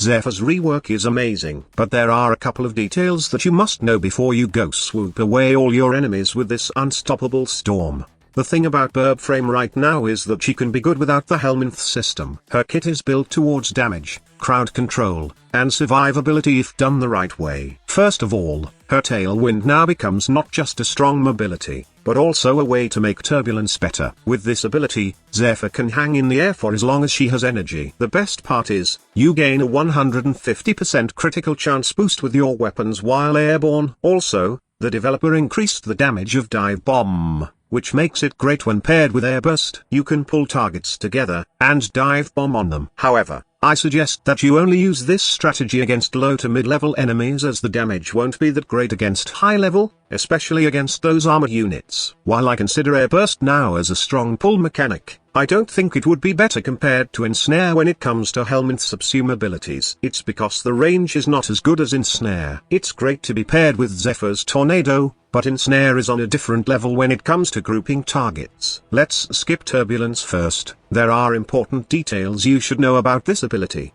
Zephyr's rework is amazing. But there are a couple of details that you must know before you go swoop away all your enemies with this unstoppable storm. The thing about Warframe right now is that she can be good without the Helminth system. Her kit is built towards damage, crowd control, and survivability if done the right way. First of all, her tailwind now becomes not just a strong mobility, but also a way to make turbulence better. With this ability, Zephyr can hang in the air for as long as she has energy. The best part is, you gain a 150% critical chance boost with your weapons while airborne. Also, the developer increased the damage of Dive Bomb, which makes it great when paired with Airburst. You can pull targets together, and dive bomb on them. However, I suggest that you only use this strategy against low to mid-level enemies as the damage won't be that great against high-level, especially against those armored units. While I consider Airburst now as a strong pull mechanic, I don't think it would be better compared to Ensnare when it comes to Helminth subsume abilities. It's because the range is not as good as Ensnare. It's great to be paired with Zephyr's Tornado, but Ensnare is on a different level when it comes to grouping targets. Let's skip Turbulence first. There are important details you should know about this ability.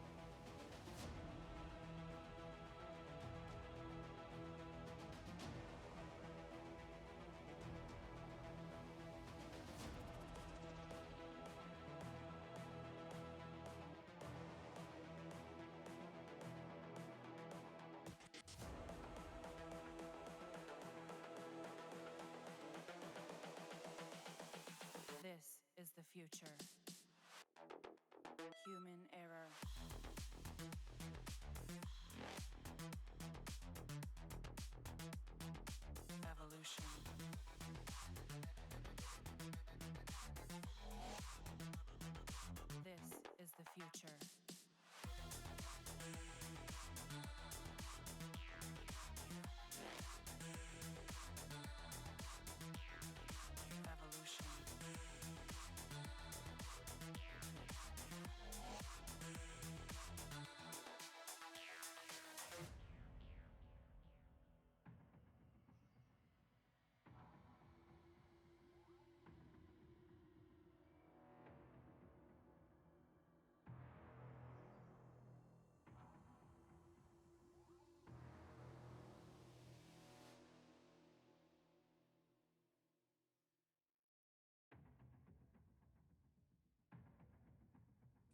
This is the future. Human error. Evolution. This is the future. Evolution.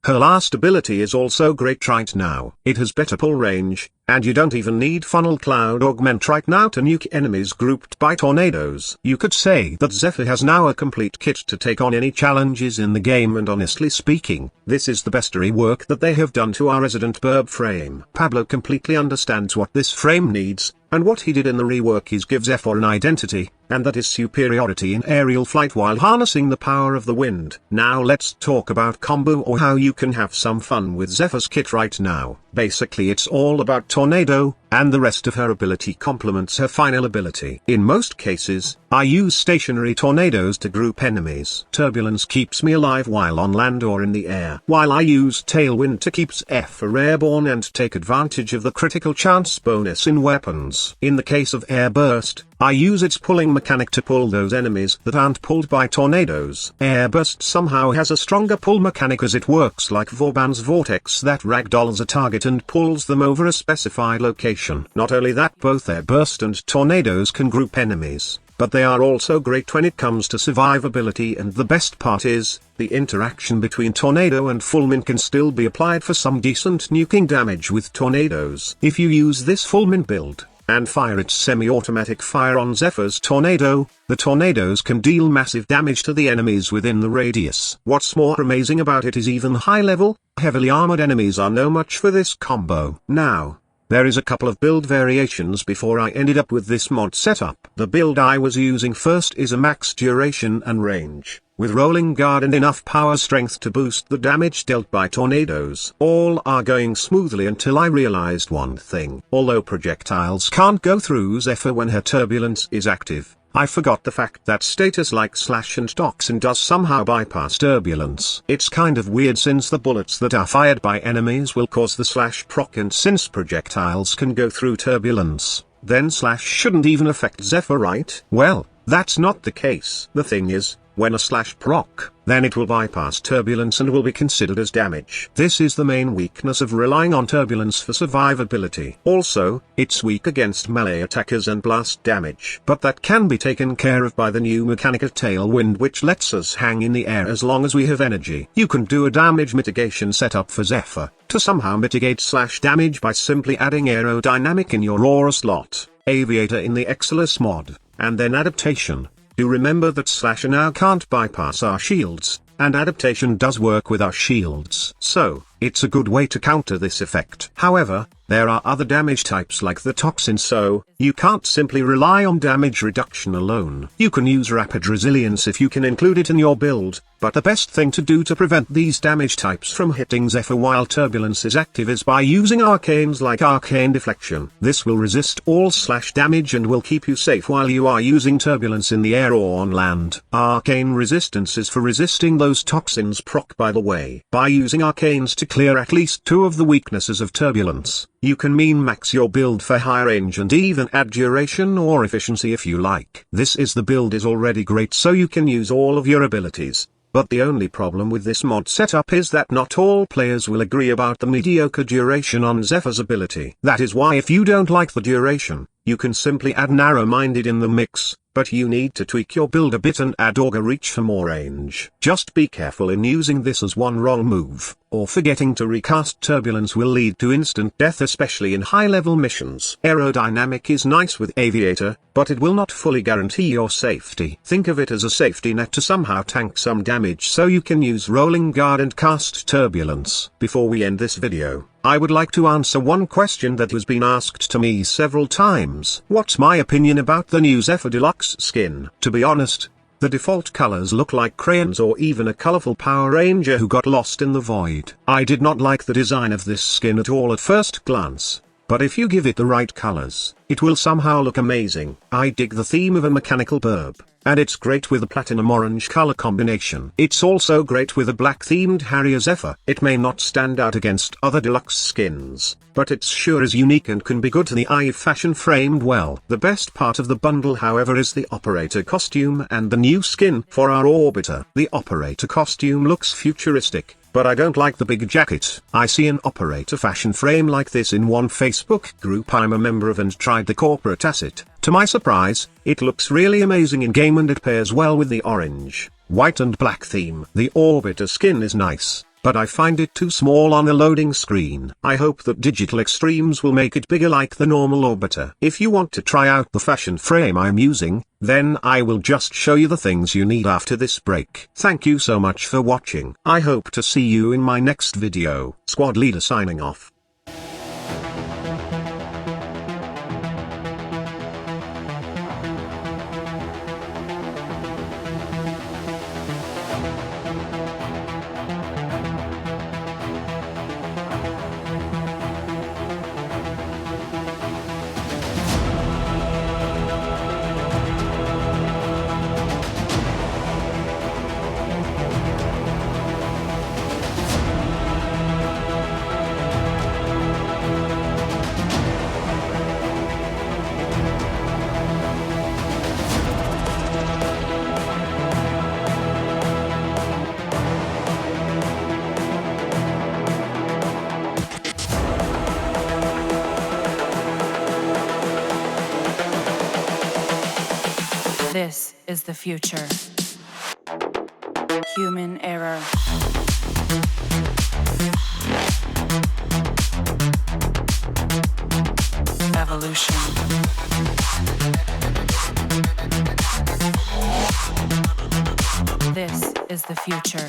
Her last ability is also great right now. It has better pull range, and you don't even need Funnel Cloud Augment right now to nuke enemies grouped by tornadoes. You could say that Zephyr has now a complete kit to take on any challenges in the game, and honestly speaking, this is the best rework that they have done to our resident Warframe. Pablo completely understands what this frame needs, and what he did in the rework is give Zephyr an identity, and that is superiority in aerial flight while harnessing the power of the wind. Now let's talk about combo, or how you can have some fun with Zephyr's kit right now. Basically it's all about Tornado, and the rest of her ability complements her final ability. In most cases, I use stationary tornadoes to group enemies. Turbulence keeps me alive while on land or in the air, while I use Tailwind to keep Zephyr airborne and take advantage of the critical chance bonus in weapons. In the case of Airburst, I use its pulling mechanic to pull those enemies that aren't pulled by tornadoes. Airburst somehow has a stronger pull mechanic as it works like Vauban's Vortex that ragdolls a target and pulls them over a specified location. Not only that, both Airburst and tornadoes can group enemies, but they are also great when it comes to survivability, and the best part is, the interaction between Tornado and Fulmin can still be applied for some decent nuking damage with tornadoes. If you use this Fulmin build, and fire its semi-automatic fire on Zephyr's Tornado, the tornadoes can deal massive damage to the enemies within the radius. What's more amazing about it is even high-level, heavily armored enemies are no match for this combo. Now, there is a couple of build variations before I ended up with this mod setup. The build I was using first is a max duration and range, with rolling guard and enough power strength to boost the damage dealt by tornadoes. All are going smoothly until I realized one thing. Although projectiles can't go through Zephyr when her turbulence is active, I forgot the fact that status like Slash and Toxin does somehow bypass turbulence. It's kind of weird since the bullets that are fired by enemies will cause the Slash proc, and since projectiles can go through turbulence, then Slash shouldn't even affect Zephyr, right? Well, that's not the case. The thing is, when a slash proc, then it will bypass turbulence and will be considered as damage. This is the main weakness of relying on turbulence for survivability. Also, it's weak against melee attackers and blast damage. But that can be taken care of by the new mechanic of Tailwind, which lets us hang in the air as long as we have energy. You can do a damage mitigation setup for Zephyr, to somehow mitigate slash damage by simply adding aerodynamic in your aura slot, aviator in the Exilus mod, and then adaptation. Do remember that slasher now can't bypass our shields, and adaptation does work with our shields. So, it's a good way to counter this effect. However, there are other damage types like the toxin, so you can't simply rely on damage reduction alone. You can use rapid resilience if you can include it in your build, but the best thing to do to prevent these damage types from hitting Zephyr while turbulence is active is by using arcanes like Arcane Deflection. This will resist all slash damage and will keep you safe while you are using turbulence in the air or on land. Arcane resistance is for resisting those toxins proc, by the way. By using arcanes to clear at least 2 of the weaknesses of turbulence, you can min-max your build for high range and even add duration or efficiency if you like. This build is already great, so you can use all of your abilities. But the only problem with this mod setup is that not all players will agree about the mediocre duration on Zephyr's ability. That is why if you don't like the duration, you can simply add narrow-minded in the mix, but you need to tweak your build a bit and add auger reach for more range. Just be careful in using this, as one wrong move, or forgetting to recast turbulence will lead to instant death, especially in high-level missions. Aerodynamic is nice with aviator, but it will not fully guarantee your safety. Think of it as a safety net to somehow tank some damage so you can use rolling guard and cast turbulence. Before we end this video, I would like to answer one question that has been asked to me several times. What's my opinion about the new Zephyr Deluxe skin? To be honest, the default colors look like crayons or even a colorful Power Ranger who got lost in the void. I did not like the design of this skin at all at first glance, but if you give it the right colors, it will somehow look amazing. I dig the theme of a mechanical burb, and it's great with a platinum orange color combination. It's also great with a black themed Harrier Zephyr. It may not stand out against other deluxe skins, but it's sure is unique and can be good to the eye if fashion framed well. The best part of the bundle, however, is the operator costume and the new skin for our orbiter. The operator costume looks futuristic, but I don't like the big jacket. I see an operator fashion frame like this in one Facebook group I'm a member of and tried the corporate asset. To my surprise, it looks really amazing in game and it pairs well with the orange, white and black theme. The orbiter skin is nice, but I find it too small on the loading screen. I hope that Digital Extremes will make it bigger like the normal orbiter. If you want to try out the fashion frame I'm using, then I will just show you the things you need after this break. Thank you so much for watching. I hope to see you in my next video. Squad Leader signing off. This is the future. Human error. Evolution. This is the future.